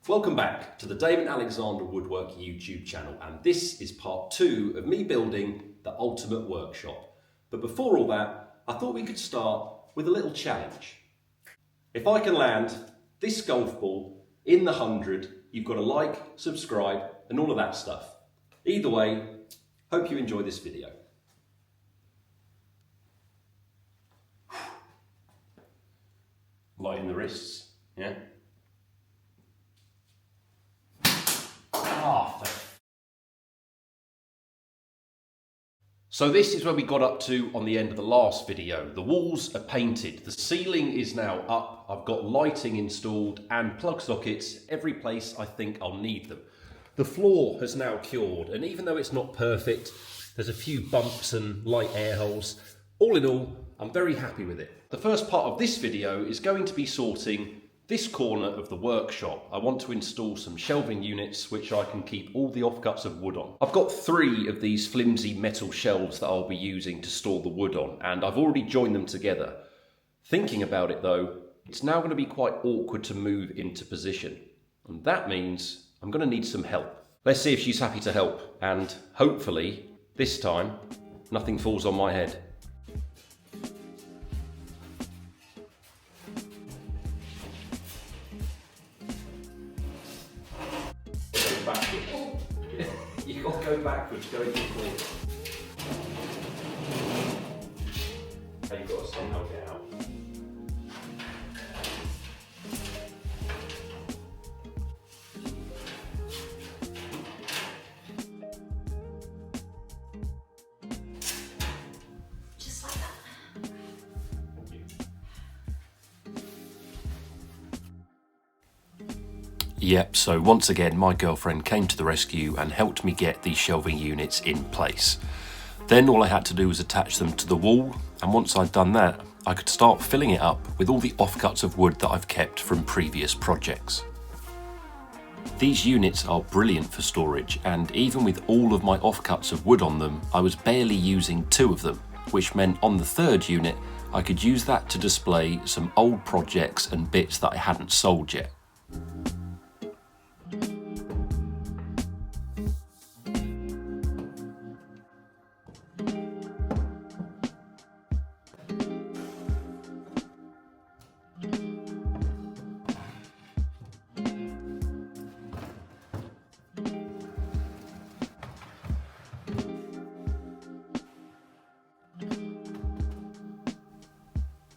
Welcome back to the Damon Woodwork YouTube channel, and this is part 2 of me building the ultimate workshop. But before all that, I thought we could start with a little challenge. If I can land this golf ball in the 100, you've got to like, subscribe and all of that stuff. Either way, hope you enjoy this video. Lighten the wrists, yeah? So this is where we got up to on the end of the last video. The walls are painted, the ceiling is now up, I've got lighting installed and plug sockets every place I think I'll need them. The floor has now cured, and even though it's not perfect, there's a few bumps and light air holes. All in all, I'm very happy with it. The first part of this video is going to be sorting this corner of the workshop. I want to install some shelving units which I can keep all the offcuts of wood on. I've got 3 of these flimsy metal shelves that I'll be using to store the wood on, and I've already joined them together. Thinking about it though, it's now going to be quite awkward to move into position, and that means I'm going to need some help. Let's see if she's happy to help, and hopefully this time nothing falls on my head. You've got to go backwards, go into the corner. And you've got to somehow get out. Just like that. Thank you. Yep, so once again my girlfriend came to the rescue and helped me get these shelving units in place. Then all I had to do was attach them to the wall, and once I'd done that, I could start filling it up with all the offcuts of wood that I've kept from previous projects. These units are brilliant for storage, and even with all of my offcuts of wood on them, I was barely using 2 of them, which meant on the 3rd unit I could use that to display some old projects and bits that I hadn't sold yet.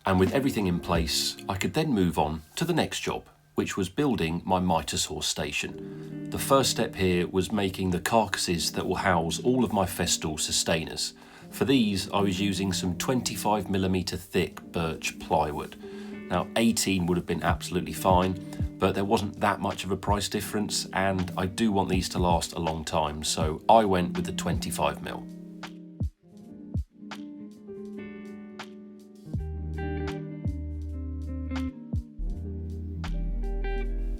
And with everything in place, I could then move on to the next job, which was building my Mitre saw station. The first step here was making the carcasses that will house all of my Festool sustainers. For these, I was using some 25mm thick birch plywood. Now 18 would have been absolutely fine, but there wasn't that much of a price difference, and I do want these to last a long time, so I went with the 25mm.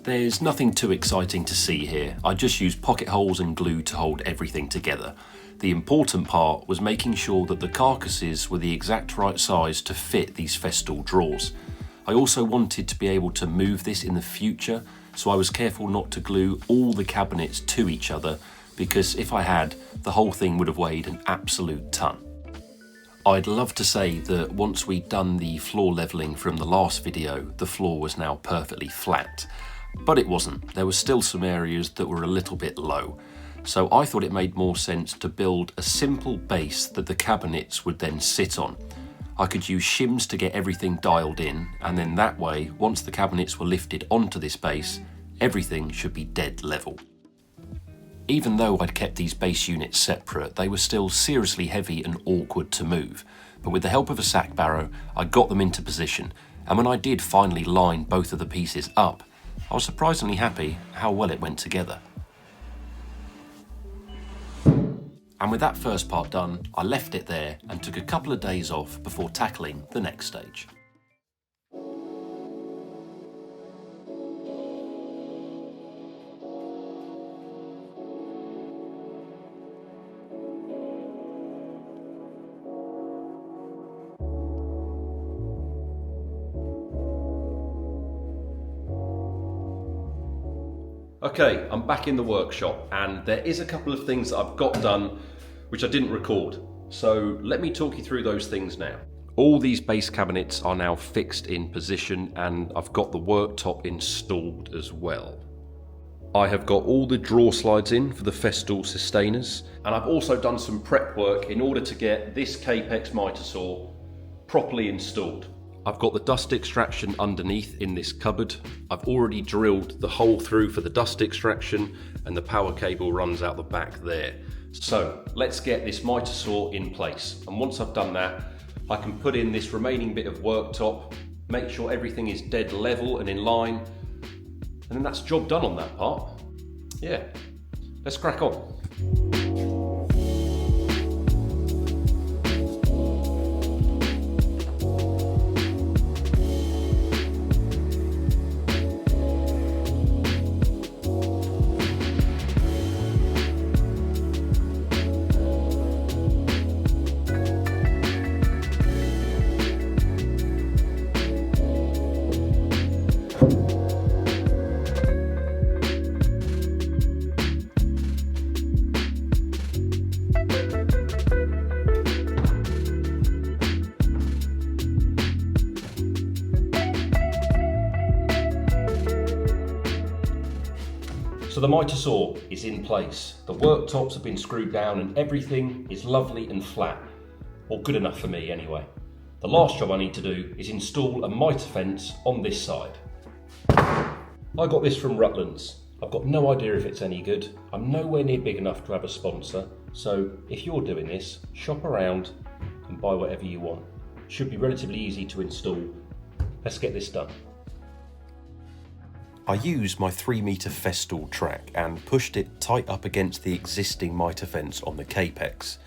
There's nothing too exciting to see here. I just used pocket holes and glue to hold everything together. The important part was making sure that the carcasses were the exact right size to fit these Festool drawers. I also wanted to be able to move this in the future, so I was careful not to glue all the cabinets to each other, because if I had, the whole thing would have weighed an absolute ton. I'd love to say that once we'd done the floor levelling from the last video, the floor was now perfectly flat. But it wasn't. There were still some areas that were a little bit low. So I thought it made more sense to build a simple base that the cabinets would then sit on. I could use shims to get everything dialed in, and then that way, once the cabinets were lifted onto this base, everything should be dead level. Even though I'd kept these base units separate, they were still seriously heavy and awkward to move. But with the help of a sack barrow, I got them into position, and when I did finally line both of the pieces up, I was surprisingly happy how well it went together. And with that first part done, I left it there and took a couple of days off before tackling the next stage. Okay, I'm back in the workshop and there is a couple of things that I've got done which I didn't record. So let me talk you through those things now. All these base cabinets are now fixed in position and I've got the worktop installed as well. I have got all the drawer slides in for the Festool sustainers, and I've also done some prep work in order to get this Kapex mitre saw properly installed. I've got the dust extraction underneath in this cupboard. I've already drilled the hole through for the dust extraction and the power cable runs out the back there. So let's get this mitre saw in place, and once I've done that I can put in this remaining bit of worktop, make sure everything is dead level and in line, and then that's job done on that part. Yeah, let's crack on. So the mitre saw is in place, the worktops have been screwed down and everything is lovely and flat, or good enough for me anyway. The last job I need to do is install a mitre fence on this side. I got this from Rutland's. I've got no idea if it's any good. I'm nowhere near big enough to have a sponsor, so if you're doing this, shop around and buy whatever you want. Should be relatively easy to install. Let's get this done. I used my 3-metre Festool track and pushed it tight up against the existing mitre fence on the Kapex.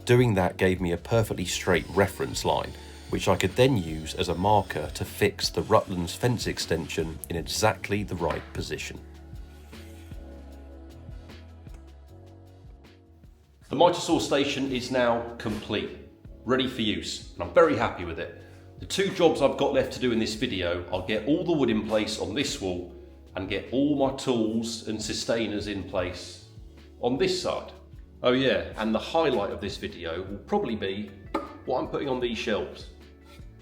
Doing that gave me a perfectly straight reference line, which I could then use as a marker to fix the Rutland's fence extension in exactly the right position. The mitre saw station is now complete, ready for use, and I'm very happy with it. The two jobs I've got left to do in this video are get all the wood in place on this wall and get all my tools and sustainers in place on this side. Oh yeah, and the highlight of this video will probably be what I'm putting on these shelves.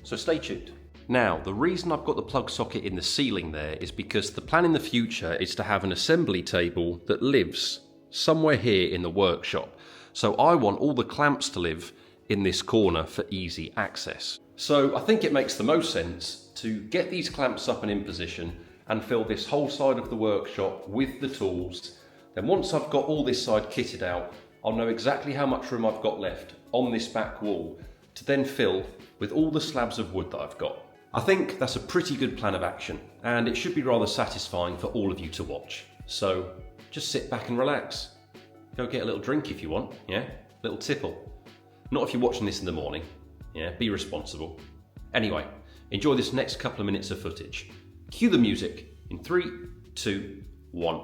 So stay tuned. Now, the reason I've got the plug socket in the ceiling there is because the plan in the future is to have an assembly table that lives somewhere here in the workshop. So I want all the clamps to live in this corner for easy access. So I think it makes the most sense to get these clamps up and in position and fill this whole side of the workshop with the tools. Then once I've got all this side kitted out, I'll know exactly how much room I've got left on this back wall to then fill with all the slabs of wood that I've got. I think that's a pretty good plan of action, and it should be rather satisfying for all of you to watch. So just sit back and relax. Go get a little drink if you want, yeah? Little tipple. Not if you're watching this in the morning, yeah? Be responsible. Anyway, enjoy this next couple of minutes of footage. Cue the music in 3, 2, 1.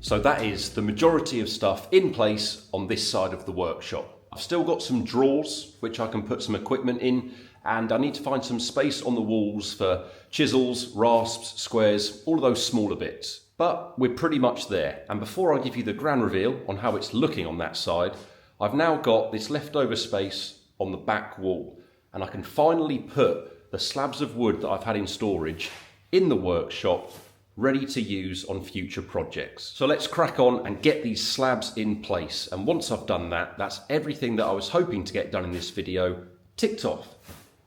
So that is the majority of stuff in place on this side of the workshop. I've still got some drawers which I can put some equipment in, and I need to find some space on the walls for chisels, rasps, squares, all of those smaller bits. But we're pretty much there, and before I give you the grand reveal on how it's looking on that side, I've now got this leftover space on the back wall, and I can finally put the slabs of wood that I've had in storage in the workshop, ready to use on future projects. So let's crack on and get these slabs in place. And once I've done that, that's everything that I was hoping to get done in this video ticked off,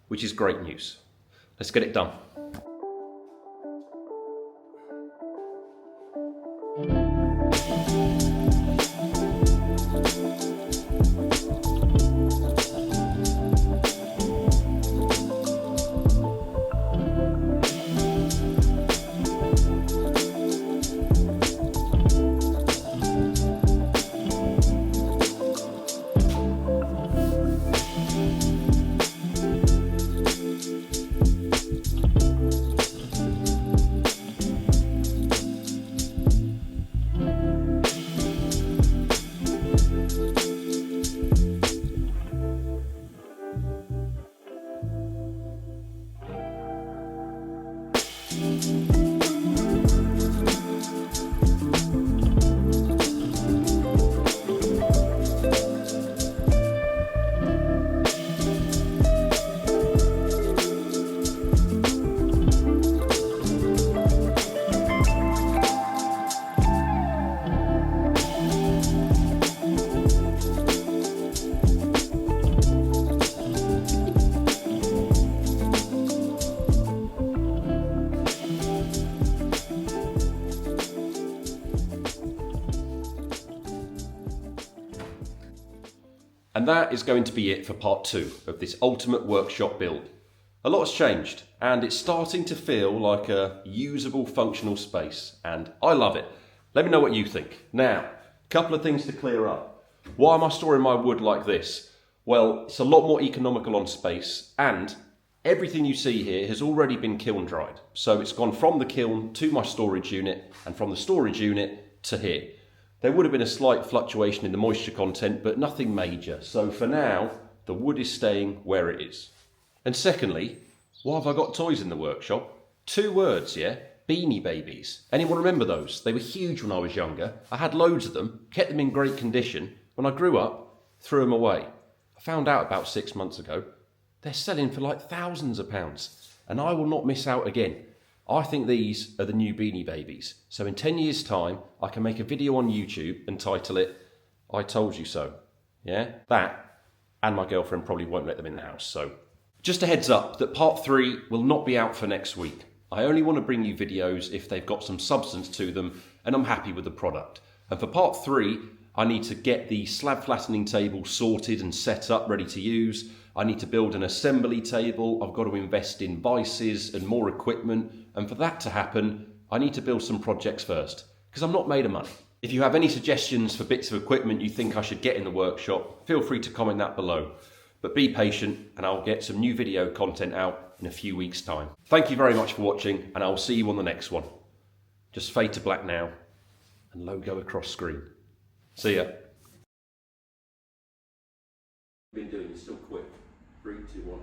which is great news. Let's get it done. And that is going to be it for part 2 of this ultimate workshop build. A lot has changed, and it's starting to feel like a usable, functional space, and I love it. Let me know what you think. Now, a couple of things to clear up. Why am I storing my wood like this? Well, it's a lot more economical on space, and everything you see here has already been kiln dried. So it's gone from the kiln to my storage unit, and from the storage unit to here. There would have been a slight fluctuation in the moisture content, but nothing major. So for now, the wood is staying where it is. And secondly, why have I got toys in the workshop? 2 words, yeah? Beanie Babies. Anyone remember those? They were huge when I was younger. I had loads of them, kept them in great condition. When I grew up, threw them away. I found out about 6 months ago, they're selling for like thousands of pounds. And I will not miss out again. I think these are the new Beanie Babies. So in 10 years' time, I can make a video on YouTube and title it, I Told You So. Yeah? That, and my girlfriend probably won't let them in the house. So just a heads up that part 3 will not be out for next week. I only want to bring you videos if they've got some substance to them and I'm happy with the product. And for part 3, I need to get the slab flattening table sorted and set up, ready to use. I need to build an assembly table. I've got to invest in vices and more equipment. And for that to happen, I need to build some projects first, because I'm not made of money. If you have any suggestions for bits of equipment you think I should get in the workshop, feel free to comment that below. But be patient and I'll get some new video content out in a few weeks' time. Thank you very much for watching, and I'll see you on the next one. Just fade to black now and logo across screen. See ya. Been doing still quick. 3, 2, 1.